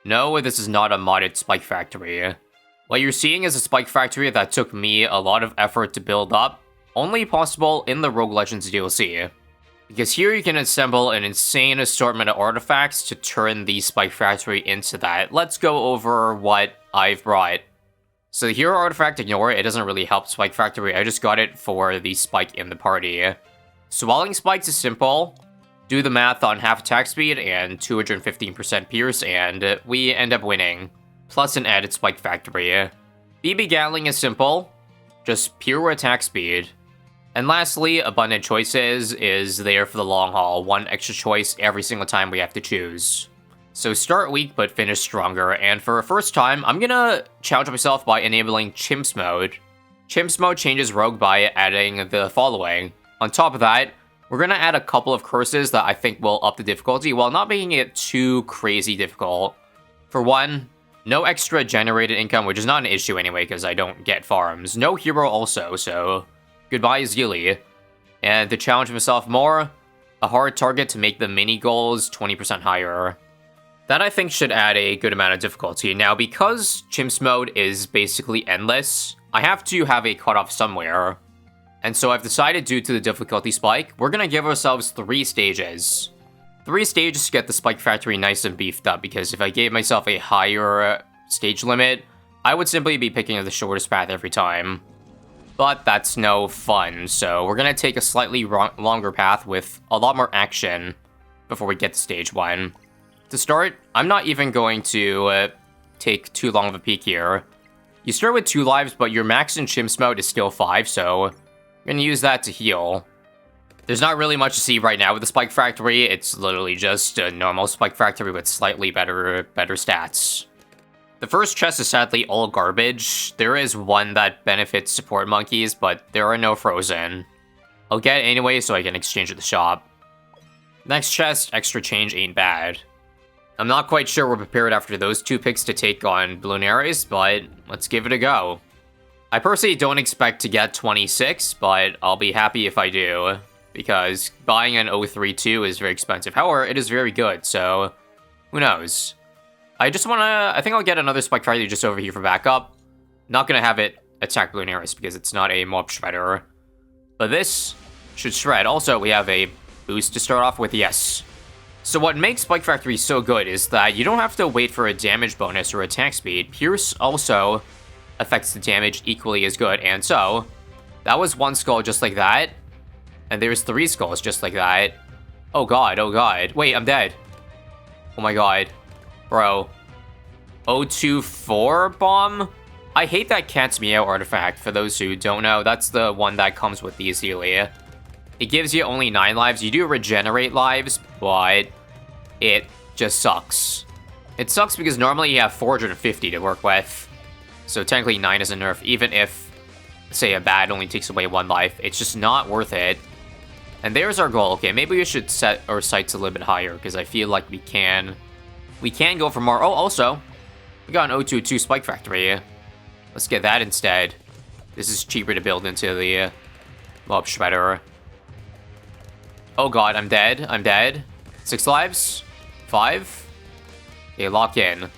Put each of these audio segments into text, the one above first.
No, this is not a modded spike factory. What you're seeing is a spike factory that took me a lot of effort to build up, only possible in the Rogue Legends DLC. Because here you can assemble an insane assortment of artifacts to turn the spike factory into that. Let's go over what I've brought. So the hero artifact, ignore it, it doesn't really help spike factory, I just got it for the spike in the party. Swallowing spikes is simple. Do the math on half attack speed and 215% pierce, and we end up winning. Plus an added spike factory. BB Gatling is simple. Just pure attack speed. And lastly, Abundant Choices is there for the long haul. One extra choice every single time we have to choose. So start weak but finish stronger, and for a first time, I'm gonna challenge myself by enabling Chimps Mode. Chimps Mode changes Rogue by adding the following. On top of that, we're gonna add a couple of curses that I think will up the difficulty while not making it too crazy difficult. For one, no extra generated income, which is not an issue anyway because I don't get farms. No hero also, so goodbye Zealy. And to challenge myself more, a hard target to make the mini goals 20% higher. That I think should add a good amount of difficulty. Now, because Chimps Mode is basically endless, I have to have a cutoff somewhere. And so I've decided, due to the difficulty spike, we're gonna give ourselves 3 stages. 3 stages to get the spike factory nice and beefed up, because if I gave myself a higher stage limit, I would simply be picking the shortest path every time. But that's no fun, so we're gonna take a slightly longer path with a lot more action before we get to stage 1. To start, I'm not even going to take too long of a peek here. You start with 2 lives, but your max in Chimps Mode is still 5, so I'm gonna use that to heal. There's not really much to see right now with the Spike Factory. It's literally just a normal Spike Factory with slightly better stats. The first chest is sadly all garbage. There is one that benefits support monkeys, but there are no frozen. I'll get it anyway so I can exchange at the shop. Next chest, extra change ain't bad. I'm not quite sure we're prepared after those 2 picks to take on Bloons, but let's give it a go. I personally don't expect to get 26, but I'll be happy if I do, because buying an 032 is very expensive. However, it is very good, so who knows. I think I'll get another Spike Factory just over here for backup. Not gonna have it attack Bloons because it's not a mob shredder. But this should shred. Also, we have a boost to start off with, yes. So what makes Spike Factory so good is that you don't have to wait for a damage bonus or attack speed. Pierce also affects the damage equally as good, and so that was 1 skull just like that, and there's 3 skulls just like that. Oh god, wait, I'm dead. Oh my god. Bro. 024 bomb? I hate that Cat's Meow artifact. For those who don't know, that's the one that comes with the Zealy. It gives you only 9 lives. You do regenerate lives, but it just sucks. It sucks because normally you have 450 to work with. So technically 9 is a nerf, even if, say, a bad only takes away 1 life. It's just not worth it. And there's our goal. Okay, maybe we should set our sights a little bit higher, because I feel like we can go for more. Oh, also, we got an 022 Spike Factory. Let's get that instead. This is cheaper to build into the mob shredder. Oh god, I'm dead. 6 lives? 5? Okay, lock in.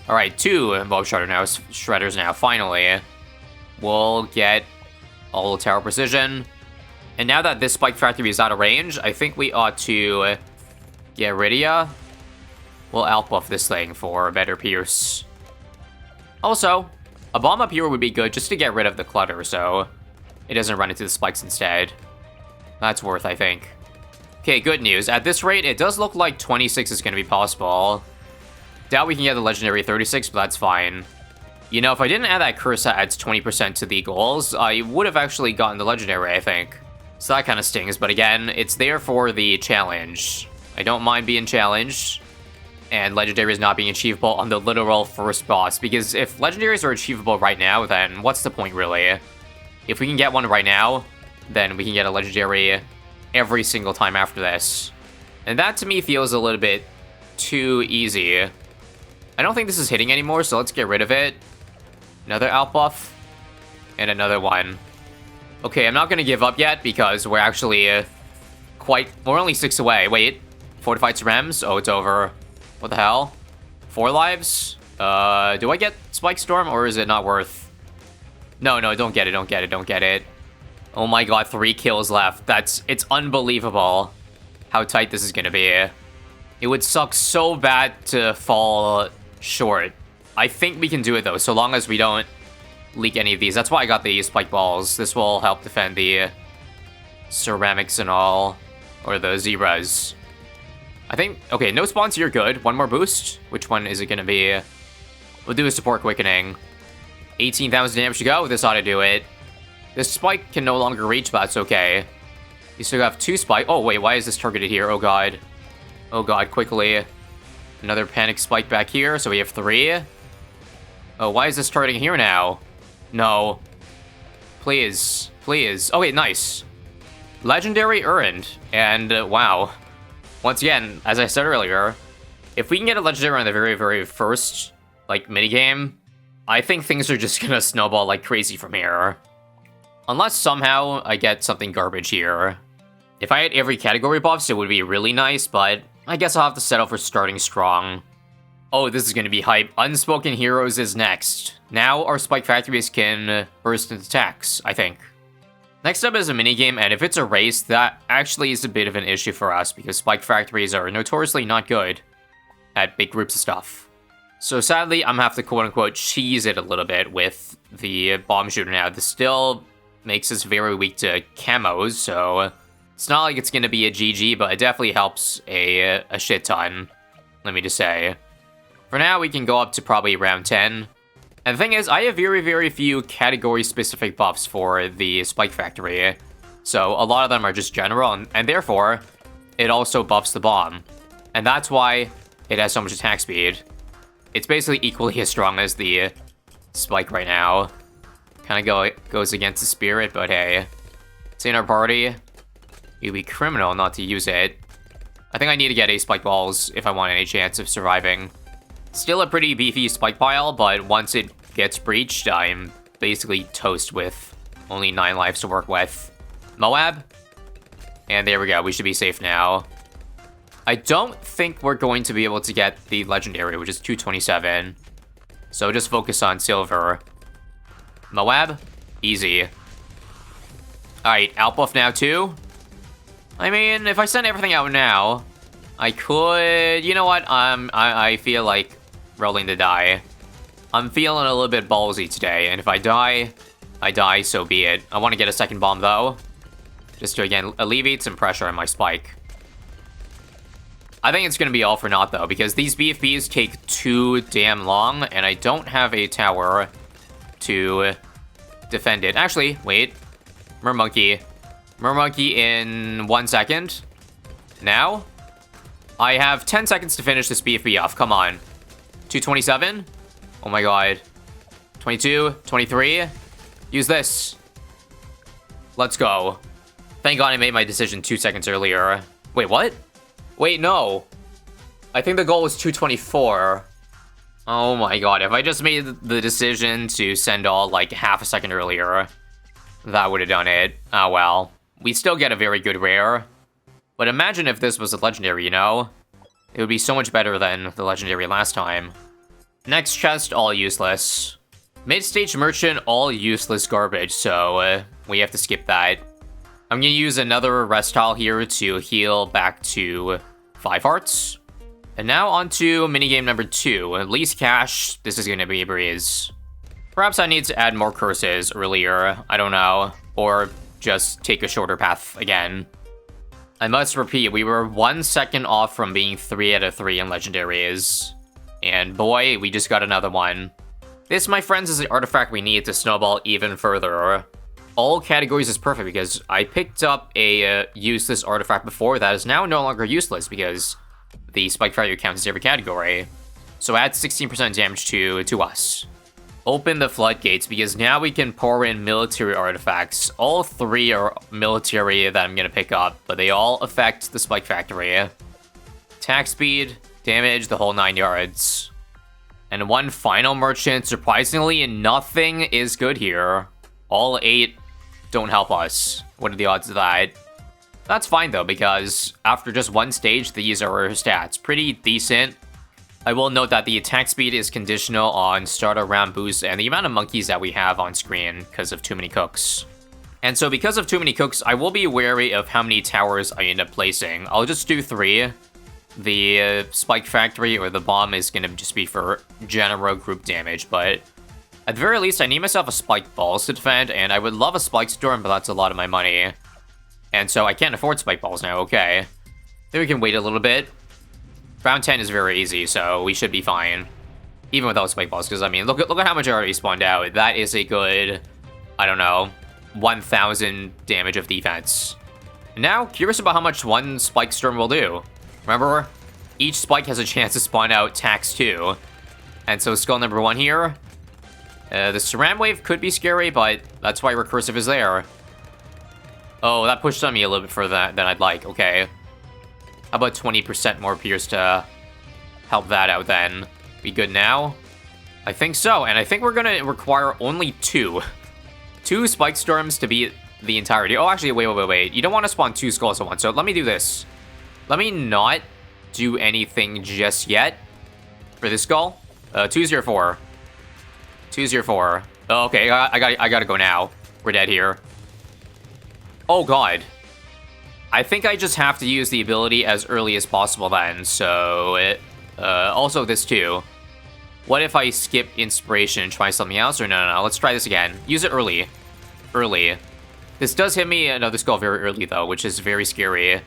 Alright, 2 mob shredders now, finally. We'll get all the tower precision. And now that this Spike Factory is out of range, I think we ought to get rid of ya. We'll outbuff this thing for better pierce. Also, a bomb up here would be good just to get rid of the clutter, so it doesn't run into the spikes instead. That's worth, I think. Okay, good news. At this rate, it does look like 26 is going to be possible. Doubt we can get the legendary 36, but that's fine. You know, if I didn't add that curse that adds 20% to the goals, I would have actually gotten the legendary, I think. So that kind of stings, but again, it's there for the challenge. I don't mind being challenged, and legendary is not being achievable on the literal first boss, because if legendaries are achievable right now, then what's the point, really? If we can get one right now, then we can get a legendary every single time after this. And that, to me, feels a little bit too easy. I don't think this is hitting anymore, so let's get rid of it. Another outbuff. And another one. Okay, I'm not gonna give up yet, because we're actually we're only 6 away. Wait. Fortified Cerems? Oh, it's over. What the hell? 4 lives. Do I get Spike Storm or is it not worth? No, don't get it. Oh my god, 3 kills left. It's unbelievable how tight this is gonna be. It would suck so bad to fall short. I think we can do it though, so long as we don't leak any of these. That's why I got the spike balls. This will help defend the ceramics and all, or the zebras. I think, okay, no spawns here, good. One more boost. Which one is it gonna be? We'll do a support quickening. 18,000 damage to go. This ought to do it. This spike can no longer reach, but that's okay. You still have 2 spike. Oh, wait, why is this targeted here? Oh, god. Oh, god, quickly. Another panic spike back here, so we have 3. Oh, why is this targeting here now? No. Please. Please. Oh, wait, nice. Legendary earned. And, wow. Once again, as I said earlier, if we can get a legendary on the very, very first, like, minigame, I think things are just gonna snowball like crazy from here. Unless somehow I get something garbage here. If I had every category buffs, it would be really nice, but I guess I'll have to settle for starting strong. Oh, this is gonna be hype. Unspoken Heroes is next. Now our Spike Factories can burst into attacks, I think. Next up is a minigame, and if it's a race, that actually is a bit of an issue for us, because Spike Factories are notoriously not good at big groups of stuff. So sadly, I'm gonna have to quote-unquote cheese it a little bit with the bomb shooter now. This still makes us very weak to camos, so it's not like it's gonna be a GG, but it definitely helps a shit ton, let me just say. For now, we can go up to probably round 10. And the thing is, I have very, very few category-specific buffs for the Spike Factory. So a lot of them are just general, and therefore, it also buffs the bomb. And that's why it has so much attack speed. It's basically equally as strong as the Spike right now. Kind of goes against the spirit, but hey. It's in our party. It'd be criminal not to use it. I think I need to get 8 Spike Balls if I want any chance of surviving. Still a pretty beefy spike pile, but once it gets breached, I'm basically toast with only 9 lives to work with. Moab? And there we go, we should be safe now. I don't think we're going to be able to get the legendary, which is 227. So just focus on silver. Moab? Easy. Alright, outbuff now too? I mean, if I send everything out now, I could... You know what? I feel like rolling the die. I'm feeling a little bit ballsy today, and if I die, so be it. I want to get a second bomb, though. Just to, again, alleviate some pressure on my spike. I think it's going to be all for naught, though, because these BFBs take too damn long, and I don't have a tower to defend it. Actually, wait. Mermonkey. Mermonkey in 1 second. Now? I have 10 seconds to finish this BFB off. Come on. 227? Oh my god. 22, 23. Use this. Let's go. Thank god I made my decision 2 seconds earlier. Wait, what? Wait, no. I think the goal was 224. Oh my god, if I just made the decision to send all like half a second earlier, that would have done it. Oh well. We still get a very good rare. But imagine if this was a legendary, you know? It would be so much better than the legendary last time. Next chest, all useless. Mid-stage merchant, all useless garbage, so we have to skip that. I'm gonna use another rest tile here to heal back to 5 hearts. And now on to minigame number 2. At least cash, this is gonna be a breeze. Perhaps I need to add more curses earlier, I don't know. Or just take a shorter path again. I must repeat, we were 1 second off from being 3 out of 3 in legendaries. And boy, we just got another one. This, my friends, is the artifact we need to snowball even further. All categories is perfect because I picked up a useless artifact before that is now no longer useless because the Spike Factory counts as every category. So add 16% damage to us. Open the floodgates because now we can pour in military artifacts. All 3 are military that I'm gonna pick up, but they all affect the Spike Factory. Attack speed, damage, the whole 9 yards. And one final merchant. Surprisingly, nothing is good here. All 8 don't help us. What are the odds of that? That's fine though, because after just 1 stage, these are our stats. Pretty decent. I will note that the attack speed is conditional on starter round boost and the amount of monkeys that we have on screen because of too many cooks. And so because of too many cooks, I will be wary of how many towers I end up placing. I'll just do 3. The Spike Factory or the bomb is going to just be for general group damage, but at the very least, I need myself a Spike Balls to defend, and I would love a Spike Storm, but that's a lot of my money. And so I can't afford Spike Balls now, okay. Then we can wait a little bit. Round 10 is very easy, so we should be fine. Even without Spike Balls, because, I mean, look at how much I already spawned out. That is a good, I don't know, 1,000 damage of defense. Now, curious about how much one Spike Storm will do. Remember, each Spike has a chance to spawn out tax 2. And so skull number 1 here. The Saran Wave could be scary, but that's why Recursive is there. Oh, that pushed on me a little bit further than I'd like. Okay. How about 20% more Pierce to help that out then? Be good now? I think so, and I think we're gonna require only 2. 2 Spike Storms to beat the entirety. Oh, actually, wait. You don't want to spawn 2 skulls at once, so let me do this. Let me not do anything just yet for this skull. 204. 204. Oh, okay, I gotta go now. We're dead here. Oh, God. I think I just have to use the ability as early as possible then, so also this too. What if I skip Inspiration and try something else? Or no, let's try this again. Use it early. Early. This does hit me another skull very early though, which is very scary.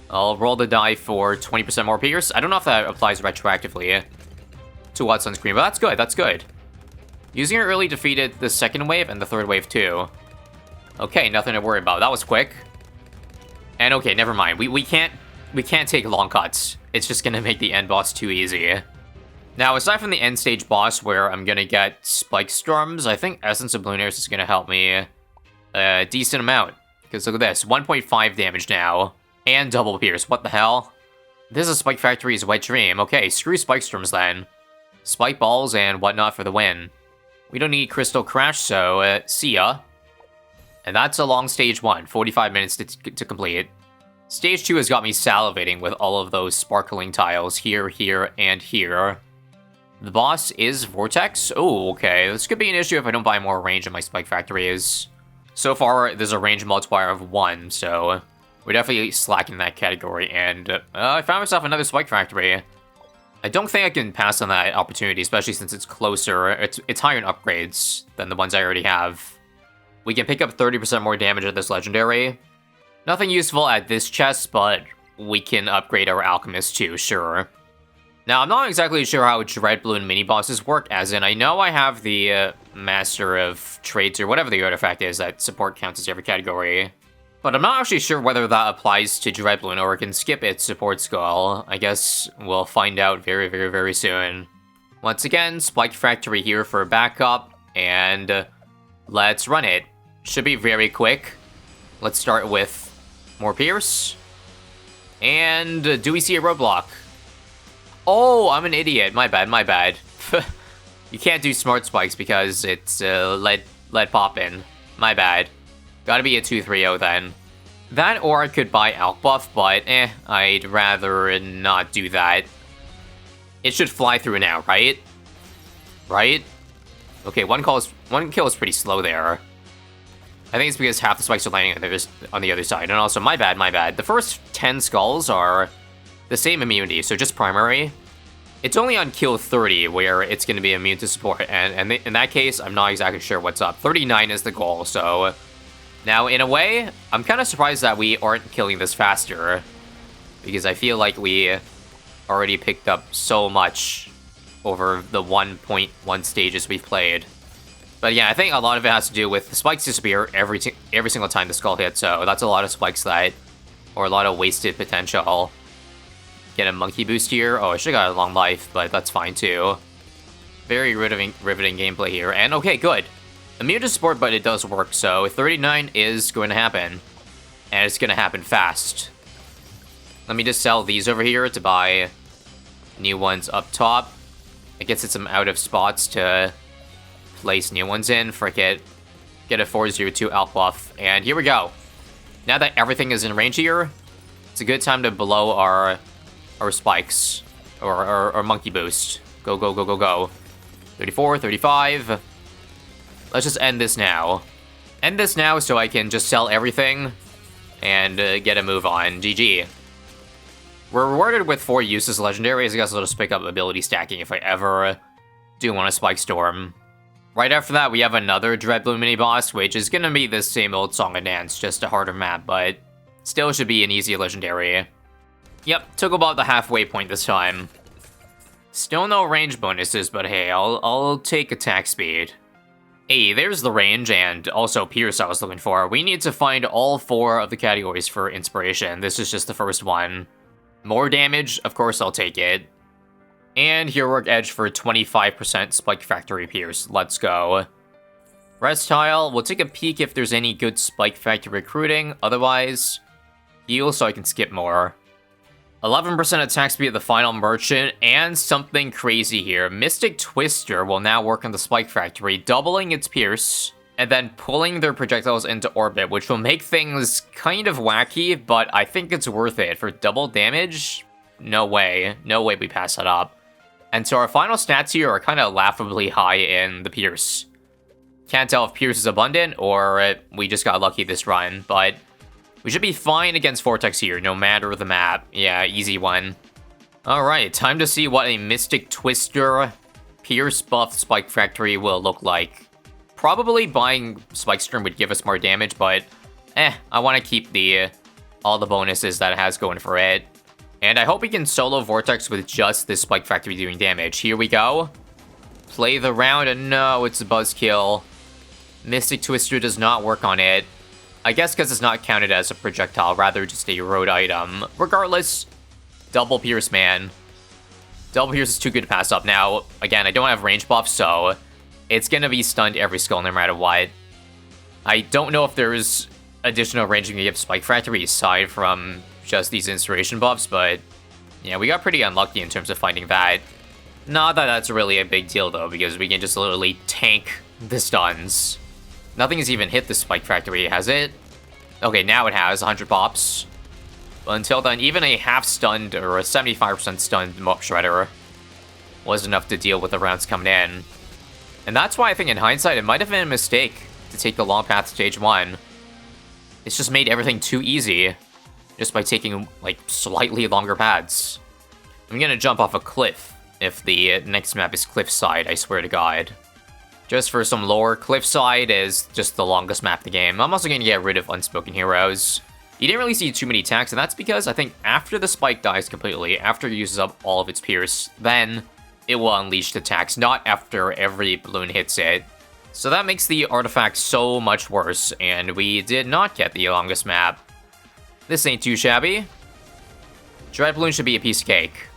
I'll roll the die for 20% more Pierce. I don't know if that applies retroactively to what's on screen, but that's good, that's good. Using it early defeated the second wave and the third wave too. Okay, nothing to worry about. That was quick. And okay, never mind. We can't take long cuts. It's just gonna make the end boss too easy. Now, aside from the end stage boss where I'm gonna get Spike Storms, I think Essence of Blooners is gonna help me a decent amount. Because look at this, 1.5 damage now. And double Pierce, what the hell? This is Spike Factory's wet dream. Okay, screw Spike Storms then. Spike Balls and whatnot for the win. We don't need Crystal Crash, so see ya. And that's a long stage 1, 45 minutes to complete. Stage 2 has got me salivating with all of those sparkling tiles here, here, and here. The boss is Vortex. Oh, okay. This could be an issue if I don't buy more range in my Spike Factories. So far, there's a range multiplier of 1, so we're definitely slacking that category. And I found myself another Spike Factory. I don't think I can pass on that opportunity, especially since it's closer. It's higher in upgrades than the ones I already have. We can pick up 30% more damage at this legendary. Nothing useful at this chest, but we can upgrade our alchemist too, sure. Now, I'm not exactly sure how Dread Bloon mini-bosses work, as in I know I have the Master of Trades or whatever the artifact is that support counts as every category. But I'm not actually sure whether that applies to Dread Bloon or it can skip its support skull. I guess we'll find out very, very, very soon. Once again, Spike Factory here for backup, and let's run it. Should be very quick. Let's start with more Pierce. And do we see a roadblock? Oh, I'm an idiot. My bad. You can't do smart spikes because it's lead pop-in. My bad. Gotta be a 2-3-0 then. That or I could buy Alk Buff, but I'd rather not do that. It should fly through now, right? Right? Okay, one kill is pretty slow there. I think it's because half the spikes are landing on the other side. And also, my bad. The first 10 skulls are the same immunity, so just primary. It's only on kill 30 where it's going to be immune to support, and in that case, I'm not exactly sure what's up. 39 is the goal, so... Now, in a way, I'm kind of surprised that we aren't killing this faster, because I feel like we already picked up so much over the 1.1 stages we've played. But yeah, I think a lot of it has to do with the spikes disappear every single time the skull hits, so that's a lot of spikes that, or a lot of wasted potential. Get a monkey boost here. Oh, I should've got a long life, but that's fine too. Very riveting gameplay here, and okay, good. Immune to support, but it does work, so 39 is going to happen. And it's going to happen fast. Let me just sell these over here to buy new ones up top. I guess it's some out of spots to place new ones in. Frick it. Get a 402 Alk Buff, and here we go. Now that everything is in range here, it's a good time to blow our spikes. Or monkey boost. Go, go, go, go, go. 34, 35. Let's just end this now. End this now so I can just sell everything and get a move on. GG. We're rewarded with 4 useless legendaries. I guess I'll just pick up ability stacking if I ever do want a Spike Storm. Right after that, we have another Dreadbloom mini-boss, which is gonna be the same old song and dance, just a harder map, but still should be an easy legendary. Yep, took about the halfway point this time. Still no range bonuses, but hey, I'll take attack speed. Hey, there's the range, and also Pierce I was looking for. We need to find all 4 of the categories for inspiration. This is just the first one. More damage, of course I'll take it. And Heroic Edge for 25% Spike Factory Pierce. Let's go. Rest tile, we'll take a peek if there's any good Spike Factory recruiting. Otherwise, heal so I can skip more. 11% attack speed at the final merchant, and something crazy here. Mystic Twister will now work on the Spike Factory, doubling its Pierce, and then pulling their projectiles into orbit, which will make things kind of wacky, but I think it's worth it. For double damage? No way. No way we pass that up. And so our final stats here are kind of laughably high in the Pierce. Can't tell if Pierce is abundant or we just got lucky this run, but we should be fine against Vortex here, no matter the map. Yeah, easy one. Alright, time to see what a Mystic Twister Pierce buff Spike Factory will look like. Probably buying Spike Storm would give us more damage, but I want to keep all the bonuses that it has going for it. And I hope we can solo Vortex with just this Spike Factory doing damage. Here we go. Play the round, and no, it's a buzzkill. Mystic Twister does not work on it. I guess because it's not counted as a projectile, rather just a road item. Regardless, double Pierce, man. Double Pierce is too good to pass up. Now, again, I don't have range buff, so it's going to be stunned every skill no matter what. I don't know if there's additional ranging to give Spike Factory aside from just these inspiration buffs, but yeah, we got pretty unlucky in terms of finding that. Not that that's really a big deal though, because we can just literally tank the stuns. Nothing has even hit the Spike Factory, has it? Okay, now it has 100 pops. But until then, even a half stunned or a 75% stunned Mob Shredder was enough to deal with the rounds coming in. And that's why I think in hindsight it might have been a mistake to take the long path to stage 1. It's just made everything too easy. Just by taking, like, slightly longer paths. I'm gonna jump off a cliff if the next map is Cliffside, I swear to God. Just for some lore, Cliffside is just the longest map in the game. I'm also gonna get rid of Unspoken Heroes. You didn't really see too many attacks, and that's because I think after the Spike dies completely, after it uses up all of its Pierce, then it will unleash the attacks, not after every balloon hits it. So that makes the artifact so much worse, and we did not get the longest map. This ain't too shabby. Dreadbloom should be a piece of cake.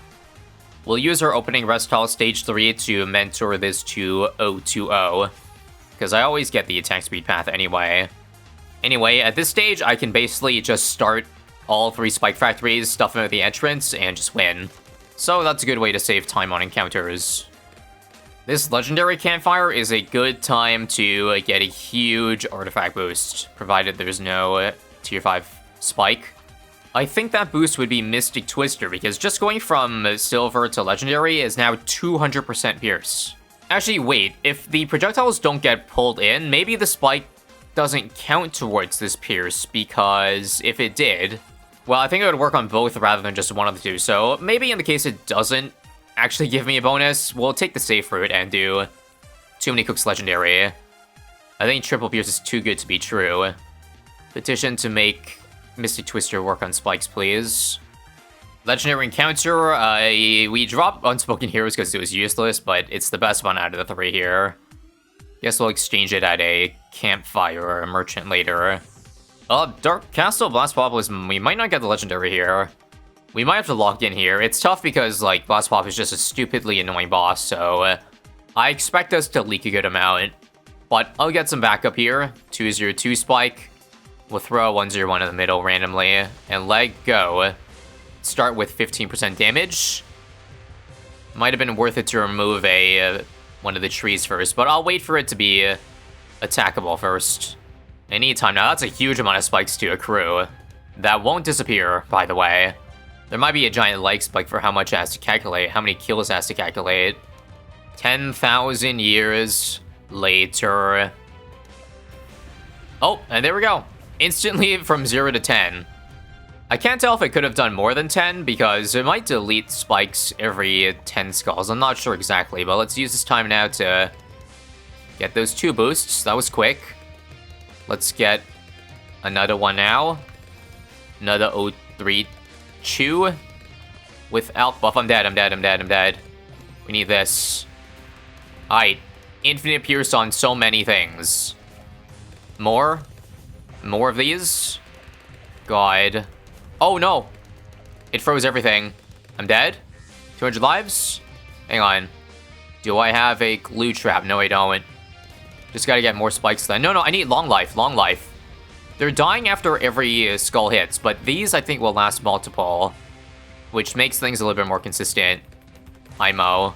We'll use our opening rest tile stage 3 to mentor this to 020, because I always get the attack speed path anyway. Anyway, at this stage, I can basically just start all 3 Spike Factories, stuff them at the entrance, and just win. So that's a good way to save time on encounters. This Legendary Campfire is a good time to get a huge artifact boost, provided there's no tier 5 Spike. I think that boost would be Mystic Twister, because just going from Silver to Legendary is now 200% Pierce. Actually, wait, if the projectiles don't get pulled in, maybe the Spike doesn't count towards this Pierce, because if it did, well, I think it would work on both rather than just one of the two, so maybe in the case it doesn't actually give me a bonus, we'll take the safe route and do Too Many Cooks Legendary. I think Triple Pierce is too good to be true. Petition to make Mystic Twister work on spikes, please. Legendary Encounter, we dropped Unspoken Heroes because it was useless, but it's the best one out of the 3 here. Guess we'll exchange it at a campfire or a merchant later. Dark Castle Blast Pop we might not get the Legendary here. We might have to lock in here. It's tough because, like, Blast Pop is just a stupidly annoying boss, so I expect us to leak a good amount. But I'll get some backup here. 202 Spike. We'll throw a 101 in the middle randomly, and let go. Start with 15% damage. Might have been worth it to remove one of the trees first, but I'll wait for it to be attackable first. Anytime now, that's a huge amount of spikes to accrue. That won't disappear, by the way. There might be a giant leg spike for how much it has to calculate, how many kills it has to calculate. 10,000 years later. Oh, and there we go. Instantly from 0 to 10. I can't tell if it could have done more than 10 because it might delete spikes every 10 skulls. I'm not sure exactly, but let's use this time now to get those 2 boosts. That was quick. Let's get another one now. Another 0-3 chew. Without buff. I'm dead, I'm dead, I'm dead, I'm dead. We need this. Alright. Infinite Pierce on so many things. More? More of these? God. Oh no! It froze everything. I'm dead? 200 lives? Hang on. Do I have a glue trap? No, I don't. Just gotta get more spikes then. No, I need long life, long life. They're dying after every skull hits, but these I think will last multiple, which makes things a little bit more consistent. IMO.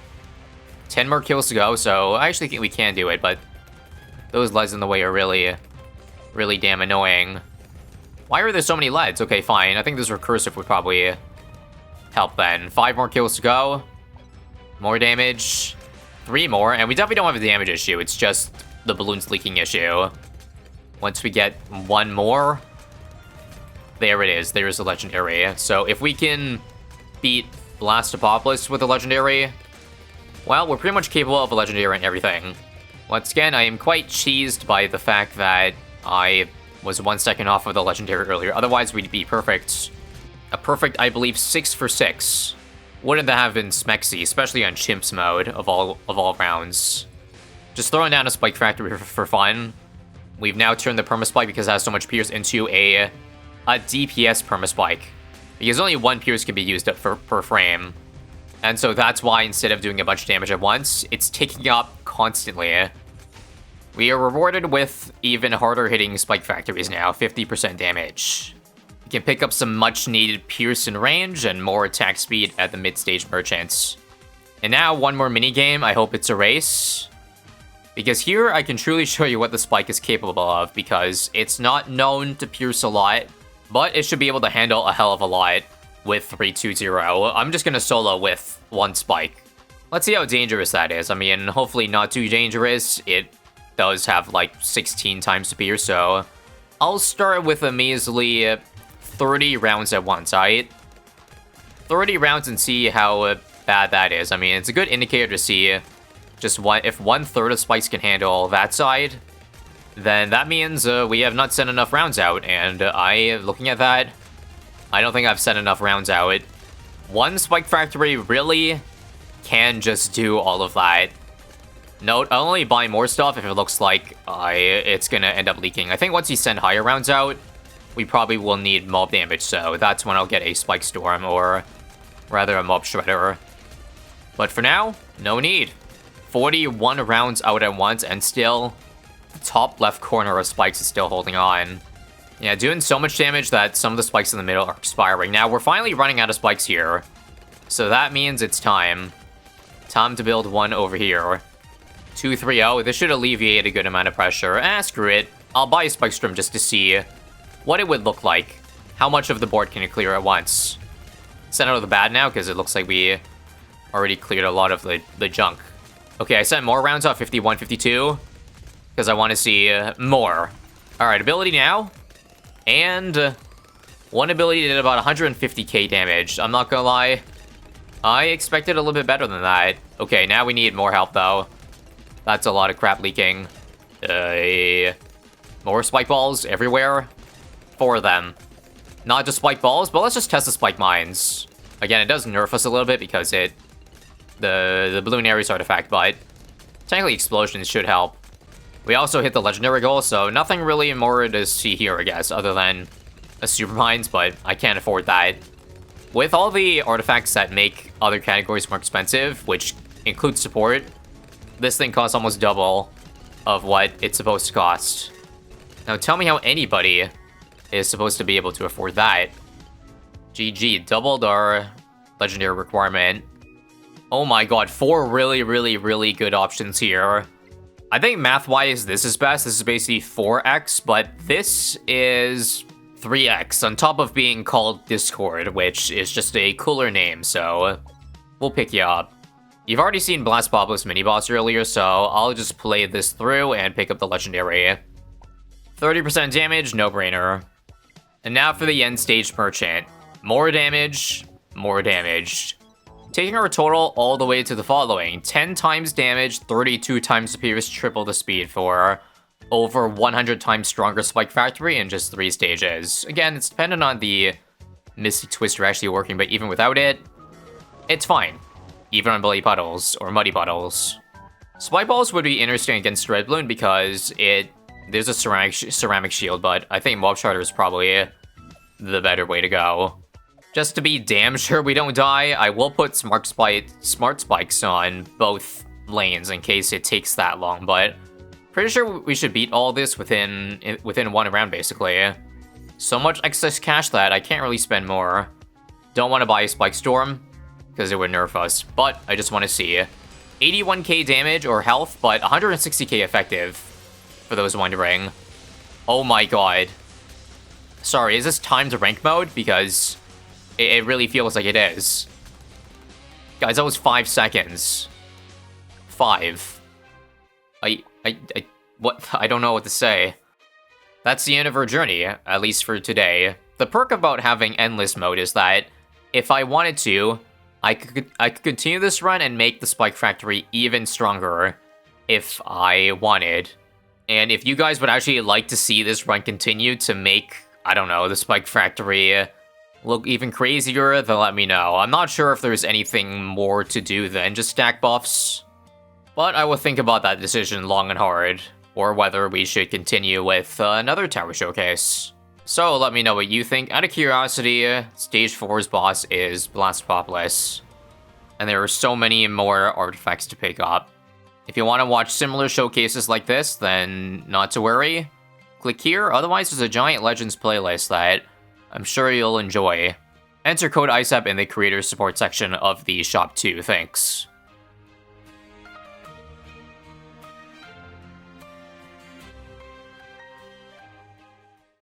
10 more kills to go, so I actually think we can do it, but those leads in the way are really, really damn annoying. Why are there so many leads? Okay, fine. I think this recursive would probably help then. 5 more kills to go. More damage. 3 more, and we definitely don't have a damage issue. It's just the balloons leaking issue. Once we get 1 more, there it is. There's a legendary. So if we can beat Blastopolis with a legendary, well, we're pretty much capable of a legendary and everything. Once again, I am quite cheesed by the fact that I was 1 second off of the legendary earlier. Otherwise, we'd be perfect. A perfect, I believe, 6 for 6. Wouldn't that have been smexy, especially on Chimps mode of all rounds. Just throwing down a Spike Factory for fun. We've now turned the Permaspike, because it has so much Pierce, into a DPS Permaspike. Because only 1 Pierce can be used per frame. And so that's why instead of doing a bunch of damage at once, it's ticking up constantly. We are rewarded with even harder hitting Spike Factories now, 50% damage. We can pick up some much needed Pierce in range and more attack speed at the mid-stage merchants. And now, one more minigame. I hope it's a race. Because here I can truly show you what the Spike is capable of, because it's not known to pierce a lot, but it should be able to handle a hell of a lot with 320. I'm just gonna solo with 1 Spike. Let's see how dangerous that is. I mean, hopefully not too dangerous. It does have like 16 times to pierce, so I'll start with a measly 30 rounds at once, alright? 30 rounds and see how bad that is. I mean, it's a good indicator to see just if 1/3 of spikes can handle that side, then that means we have not sent enough rounds out, and looking at that, I don't think I've sent enough rounds out. 1 Spike Factory really can just do all of that. Note, I'll only buy more stuff if it looks like it's gonna end up leaking. I think once you send higher rounds out, we probably will need mob damage, so that's when I'll get a Spike Storm, or rather a Mob Shredder. But for now, no need. 41 rounds out at once, and still, the top left corner of spikes is still holding on. Yeah, doing so much damage that some of the spikes in the middle are expiring. Now, we're finally running out of spikes here, so that means it's time. Time to build 1 over here. 230. This should alleviate a good amount of pressure. Screw it. I'll buy a Spike Storm just to see what it would look like. How much of the board can it clear at once? Send out the bad now, because it looks like we already cleared a lot of the junk. Okay, I sent more rounds off 51, 52, because I want to see more. Alright, ability now. And 1 ability did about 150k damage. I'm not gonna lie, I expected a little bit better than that. Okay, now we need more help, though. That's a lot of crap leaking. More Spike Balls everywhere. 4 of them. Not just Spike Balls, but let's just test the Spike Mines. Again, it does nerf us a little bit because the Balloon Ares artifact, but technically Explosions should help. We also hit the Legendary goal, so nothing really more to see here, I guess, other than a Super Mines, but I can't afford that. With all the artifacts that make other categories more expensive, which includes support, this thing costs almost double of what it's supposed to cost. Now tell me how anybody is supposed to be able to afford that. GG, doubled our Legendary requirement. Oh my god, 4 really, really, really good options here. I think math-wise, this is best. This is basically 4x, but this is 3x, on top of being called Discord, which is just a cooler name, so we'll pick you up. You've already seen Blast Bobless mini-boss earlier, so I'll just play this through and pick up the legendary. 30% damage, no-brainer. And now for the end stage merchant. More damage, more damage. Taking our total all the way to the following. 10 times damage, 32 times the previous, triple the speed for over 100 times stronger Spike Factory in just 3 stages. Again, it's dependent on the Misty Twister actually working, but even without it, it's fine. Even on Bloody Puddles, or Muddy Puddles. Spike Balls would be interesting against Red Bloon because there's a ceramic shield, but I think Mob Charter is probably the better way to go. Just to be damn sure we don't die, I will put Smart Spikes on both lanes in case it takes that long, but pretty sure we should beat all this within 1 round, basically. So much excess cash that I can't really spend more. Don't want to buy a Spike Storm, because it would nerf us, but I just want to see. 81k damage or health, but 160k effective, for those wondering. Oh my god. Sorry, is this timed rank mode? Because it really feels like it is. Guys, that was 5 seconds. 5. What? I don't know what to say. That's the end of our journey, at least for today. The perk about having endless mode is that if I wanted to, I could continue this run and make the Spike Factory even stronger if I wanted. And if you guys would actually like to see this run continue to make, I don't know, the Spike Factory look even crazier, then let me know. I'm not sure if there's anything more to do than just stack buffs, but I will think about that decision long and hard, or whether we should continue with another tower showcase. So let me know what you think. Out of curiosity, Stage 4's boss is Blast Bobless, and there are so many more artifacts to pick up. If you want to watch similar showcases like this, then not to worry. Click here, otherwise there's a giant Legends playlist that I'm sure you'll enjoy. Enter code ISAB in the creator support section of the shop too, thanks.